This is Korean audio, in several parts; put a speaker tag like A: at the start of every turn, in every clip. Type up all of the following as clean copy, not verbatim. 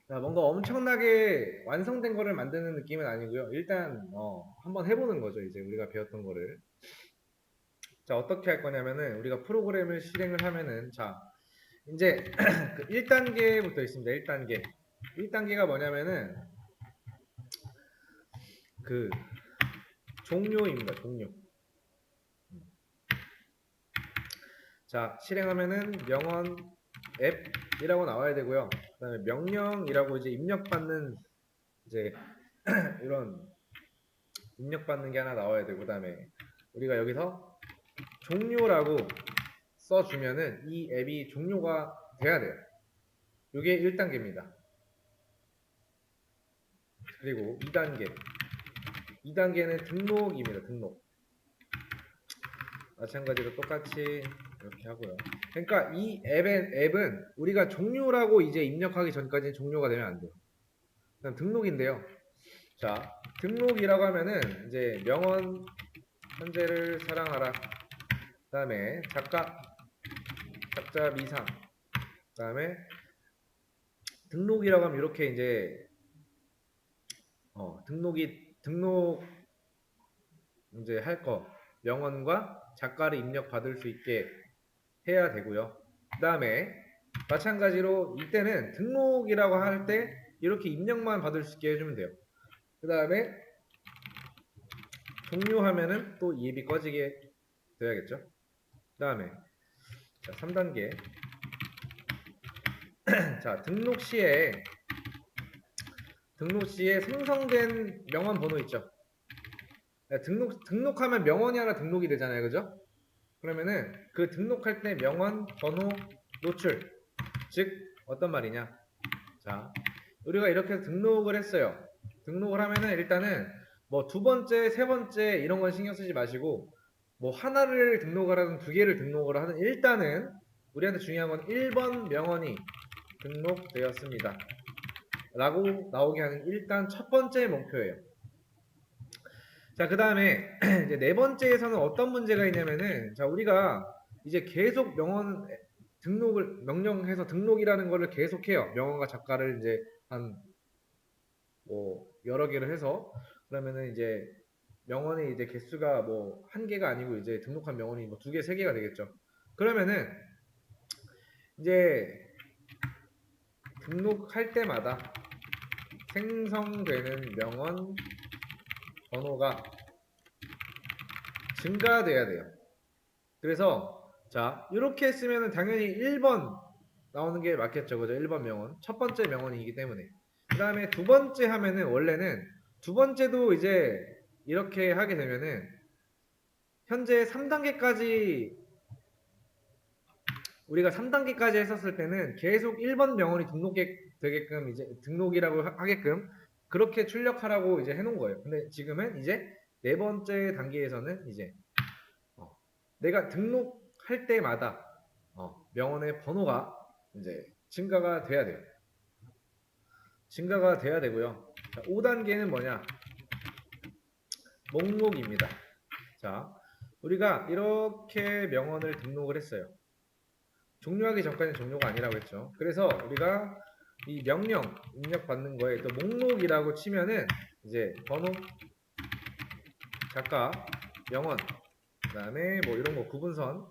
A: 자, 뭔가 엄청나게 완성된 거를 만드는 느낌은 아니고요. 일단 한번 해보는 거죠. 이제 우리가 배웠던 거를. 자, 어떻게 할 거냐면은 우리가 프로그램을 실행을 하면은 자, 이제 그 1단계부터 있습니다. 1단계. 1단계가 뭐냐면은 그 종료입니다. 종료. 자, 실행하면은 명언 앱이라고 나와야 되고요. 그다음에 명령이라고 이제 입력받는 이제 이런 입력받는 게 하나 나와야 되고, 그다음에 우리가 여기서 종료라고 써주면은 이 앱이 종료가 돼야 돼요. 이게 1단계입니다. 그리고 2단계. 2단계는 등록입니다. 등록. 마찬가지로 똑같이 이렇게 하고요. 그러니까 이 앱은 우리가 종료라고 이제 입력하기 전까지는 종료가 되면 안 돼요. 그냥 등록인데요. 자, 등록이라고 하면은 이제 명언 현재를 사랑하라. 그다음에 작자 미상. 그다음에 등록이라고 하면 이렇게 이제 등록 이제 할 거 명언과 작가를 입력 받을 수 있게 해야 되고요. 그다음에 마찬가지로 이때는 등록이라고 할 때 이렇게 입력만 받을 수 있게 해주면 돼요. 그다음에 종료하면은 또 이 앱이 꺼지게 돼야겠죠. 그다음에 자, 3단계. 자, 등록 시에 생성된 명언 번호 있죠. 등록하면 명언이 하나 등록이 되잖아요. 그죠? 그러면은 그 등록할 때 명언 번호 노출. 즉 어떤 말이냐? 자, 우리가 이렇게 등록을 했어요. 등록을 하면은 일단은 뭐 두 번째, 세 번째 이런 건 신경 쓰지 마시고 뭐 하나를 등록을 하든 두 개를 등록을 하든 일단은 우리한테 중요한 건 1번 명언이 등록되었습니다. 라고 나오게 하는 일단 첫 번째 목표예요. 자, 그 다음에 이제 네 번째에서는 어떤 문제가 있냐면은 자, 우리가 이제 계속 명언 등록을 명령해서 등록이라는 거를 계속해요. 명언과 작가를 이제 한 뭐 여러 개를 해서 그러면은 이제 명언이 이제 개수가 뭐 한 개가 아니고 이제 등록한 명언이 뭐 두 개, 세 개가 되겠죠. 그러면은 이제 등록할 때마다 생성되는 명언 번호가 증가돼야 돼요. 그래서 자 이렇게 했으면 당연히 1번 나오는 게 맞겠죠. 그죠? 1번 명언. 첫 번째 명언이기 때문에. 그 다음에 두 번째 하면은 원래는 두 번째도 이제 이렇게 하게 되면은 현재 3단계까지 우리가 3단계까지 했었을 때는 계속 1번 명언이 등록되게끔 이제 등록이라고 하게끔 그렇게 출력하라고 이제 해놓은 거예요. 근데 지금은 이제 네 번째 단계에서는 이제 내가 등록할 때마다 명언의 번호가 이제 증가가 돼야 돼요. 증가가 돼야 되고요. 자, 5단계는 뭐냐? 목록입니다. 자, 우리가 이렇게 명언을 등록을 했어요. 종료하기 전까지는 종료가 아니라고 했죠. 그래서 우리가 이 명령 입력받는 거에 또 목록이라고 치면은 이제 번호, 작가, 명언, 그 다음에 뭐 이런 거 구분선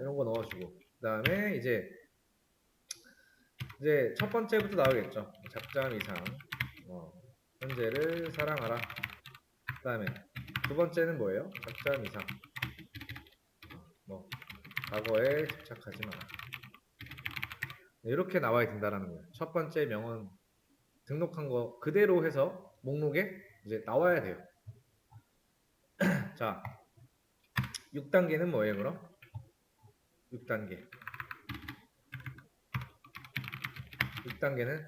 A: 이런 거 넣어주고 그 다음에 이제 첫 번째부터 나오겠죠. 작자 이상 현재를 사랑하라. 그 다음에 두 번째는 뭐예요? 작자 이상 뭐 과거에 집착하지 마라. 이렇게 나와야 된다라는 거예요. 첫 번째 명언 등록한 거 그대로 해서 목록에 이제 나와야 돼요. 자, 6단계는 뭐예요, 그럼? 6단계. 6단계는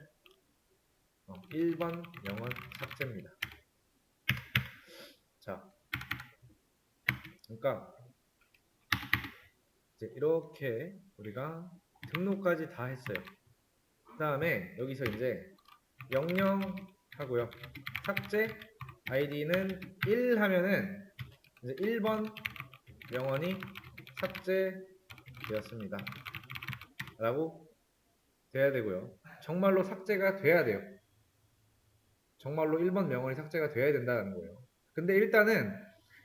A: 1번 명언 삭제입니다. 자, 그러니까 이제 이렇게 우리가 등록까지 다 했어요. 그 다음에 여기서 이제 명령 하고요. 삭제 아이디는 1 하면은 이제 1번 명언이 삭제되었습니다. 라고 돼야 되고요. 정말로 삭제가 돼야 돼요. 정말로 1번 명언이 삭제가 돼야 된다는 거예요. 근데 일단은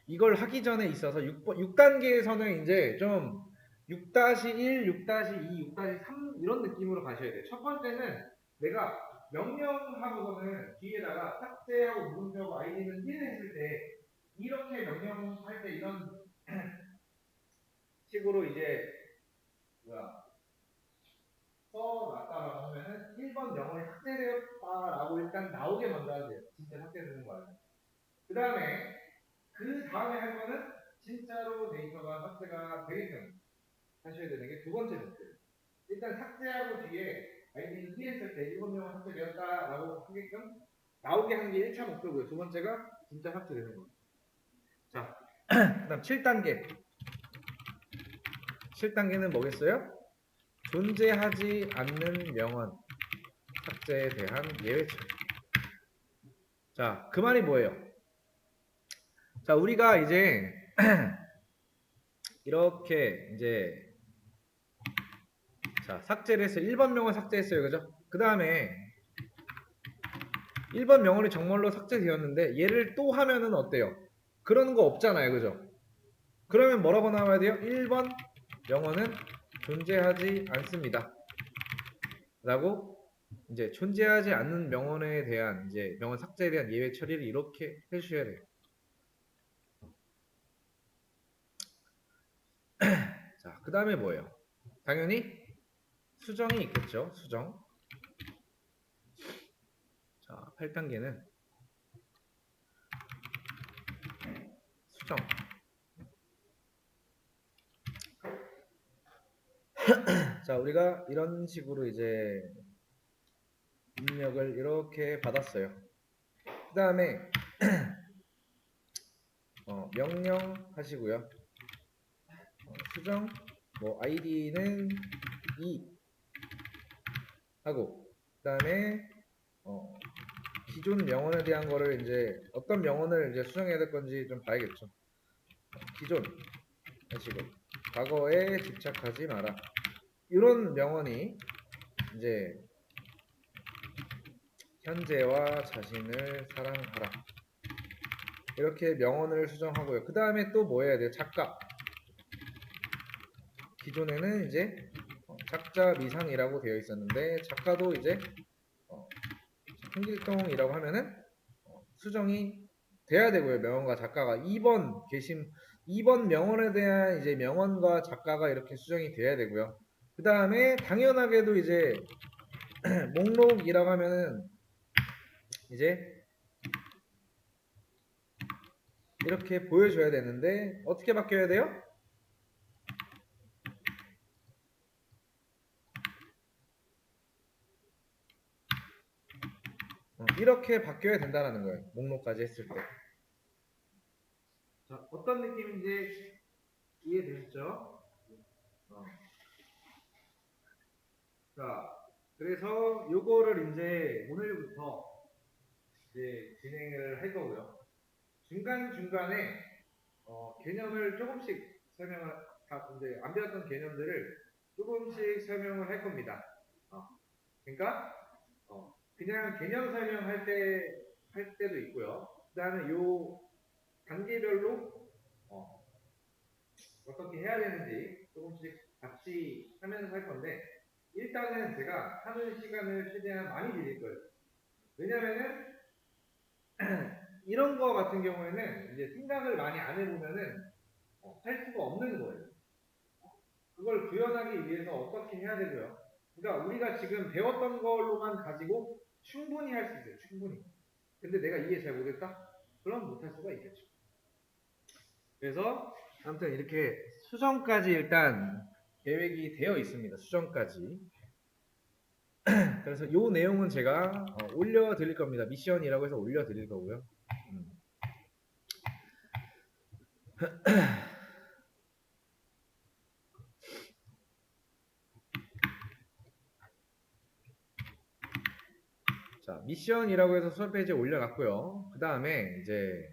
A: 이걸 하기 전에 있어서 6단계에서는 이제 좀 6-1, 6-2, 6-3 이런 느낌으로 가셔야 돼요. 첫 번째는 내가 명령하고서는 뒤에다가 삭제하고 물음표하고 아이디는 1 했을 때 이렇게 명령할 때 이런 식으로 이제 써놨다라고 하면은 1번 명언이 삭제되었다라고 일단 나오게 만들어야 돼요. 진짜 삭제되는 거 아니에요. 그 다음에 할 거는 진짜로 데이터가 삭제가 되게끔 하셔야 되는 게 두 번째 목표예요. 일단 삭제하고 뒤에 아이디를 피했을 때 1번 명은 삭제되었다라고 하게끔 나오게 하는 게 1차 목표고요. 두 번째가 진짜 삭제되는 거예요. 자, 그 다음 7단계. 7단계는 뭐겠어요? 존재하지 않는 명언 삭제에 대한 예외 처리. 자, 그 말이 뭐예요? 자, 우리가 이제 이렇게 이제 자, 삭제를 해서 1번 명언 삭제했어요. 그죠? 그 다음에 1번 명언이 정말로 삭제되었는데 얘를 또 하면은 어때요? 그러는 거 없잖아요. 그죠? 그러면 뭐라고 나와야 돼요? 1번 명언은 존재하지 않습니다. 라고 이제 존재하지 않는 명언에 대한 이제 명언 삭제에 대한 예외 처리를 이렇게 해주셔야 돼요. 자, 그 다음에 뭐예요? 당연히 수정이 있겠죠. 수정. 자, 8단계는 수정. 자, 우리가 이런 식으로 이제 입력을 이렇게 받았어요. 그 다음에 명령 하시고요. 수정 뭐 id는 2 하고 그 다음에 기존 명언에 대한 거를 이제 어떤 명언을 이제 수정해야 될 건지 좀 봐야겠죠. 기존 하시고 과거에 집착하지 마라. 이런 명언이 이제 현재와 자신을 사랑하라. 이렇게 명언을 수정하고요. 그 다음에 또 뭐 해야 돼요? 작가. 기존에는 이제 작자 미상이라고 되어 있었는데 작가도 이제 홍길동이라고 하면은 수정이 돼야 되고요. 명언과 작가가 2번 명언에 대한 이제 명언과 작가가 이렇게 수정이 돼야 되고요. 그 다음에 당연하게도 이제 목록이라고 하면은 이제 이렇게 보여줘야 되는데 어떻게 바뀌어야 돼요? 이렇게 바뀌어야 된다는 거예요. 목록까지 했을 때. 자, 어떤 느낌인지 이해되셨죠? 자, 그래서 요거를 이제 오늘부터 이제 진행을 할 거고요. 중간중간에 개념을 조금씩 설명을 이제 안 배웠던 개념들을 조금씩 설명을 할 겁니다. 그러니까 그냥 개념 설명할 때도 있고요. 그다음에 요 단계별로 어떻게 해야 되는지 조금씩 같이 하면서 할 건데 일단은 제가 하는 시간을 최대한 많이 드릴 거예요. 왜냐면은 이런 거 같은 경우에는 이제 생각을 많이 안 해보면은 할 수가 없는 거예요. 그걸 구현하기 위해서 어떻게 해야 되고요. 그러니까 우리가 지금 배웠던 걸로만 가지고 충분히 할 수 있어요. 충분히. 근데 내가 이해 잘 못했다? 그럼 못할 수가 있겠죠. 그래서 아무튼 이렇게 수정까지 일단 계획이 되어 있습니다. 수정까지. 그래서 이 내용은 제가 올려드릴 겁니다. 미션이라고 해서 올려드릴 거고요. 자, 미션이라고 해서 수업 페이지에 올려놨고요. 그 다음에 이제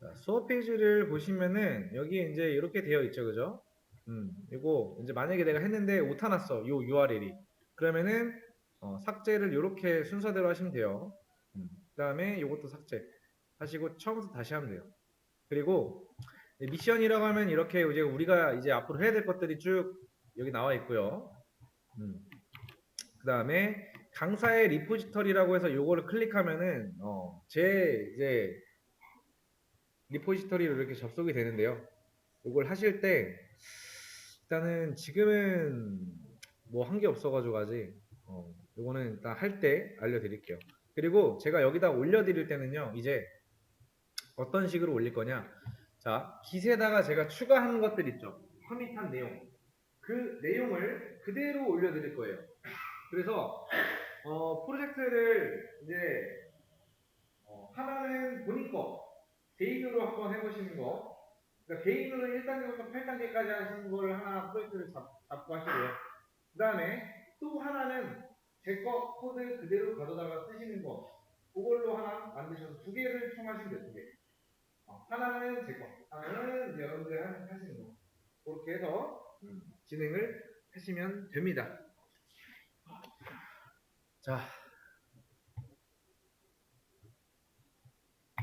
A: 자, 수업 페이지를 보시면은 여기 이제 이렇게 되어 있죠, 그죠? 이거 이제 만약에 내가 했는데 오타 났어, 요 URL이. 그러면은 삭제를 이렇게 순서대로 하시면 돼요. 그다음에 이것도 삭제 하시고 처음부터 다시 하면 돼요. 그리고 미션이라고 하면 이렇게 이제 우리가 이제 앞으로 해야 될 것들이 쭉 여기 나와 있고요. 그다음에 강사의 리포지터리라고 해서 요거를 클릭하면은 제 이제 리포지터리로 이렇게 접속이 되는데요. 이걸 하실 때 일단은 지금은 뭐 한 게 없어가지고 아직 요거는 일단 할 때 알려드릴게요. 그리고 제가 여기다 올려드릴 때는요, 이제 어떤 식으로 올릴 거냐. 자, 깃에다가 제가 추가한 것들 있죠. 커밋한 내용. 그 내용을 그대로 올려드릴 거예요. 그래서 프로젝트를 이제 하나는 본인 거 개인으로 한번 해보시는 거. 그러니까 개인으로 1단계부터 8단계까지 하시는 걸 하나 프로젝트를 잡고 하시고요. 그 다음에 또 하나는 제 거 코드 그대로 가져다가 쓰시는 거. 그걸로 하나 만드셔서 두 개를 총 하시면 돼요. 두 개. 하나는 제 거, 하나는 이제 여러분들이 하시는 거. 그렇게 해서 진행을 하시면 됩니다. 자,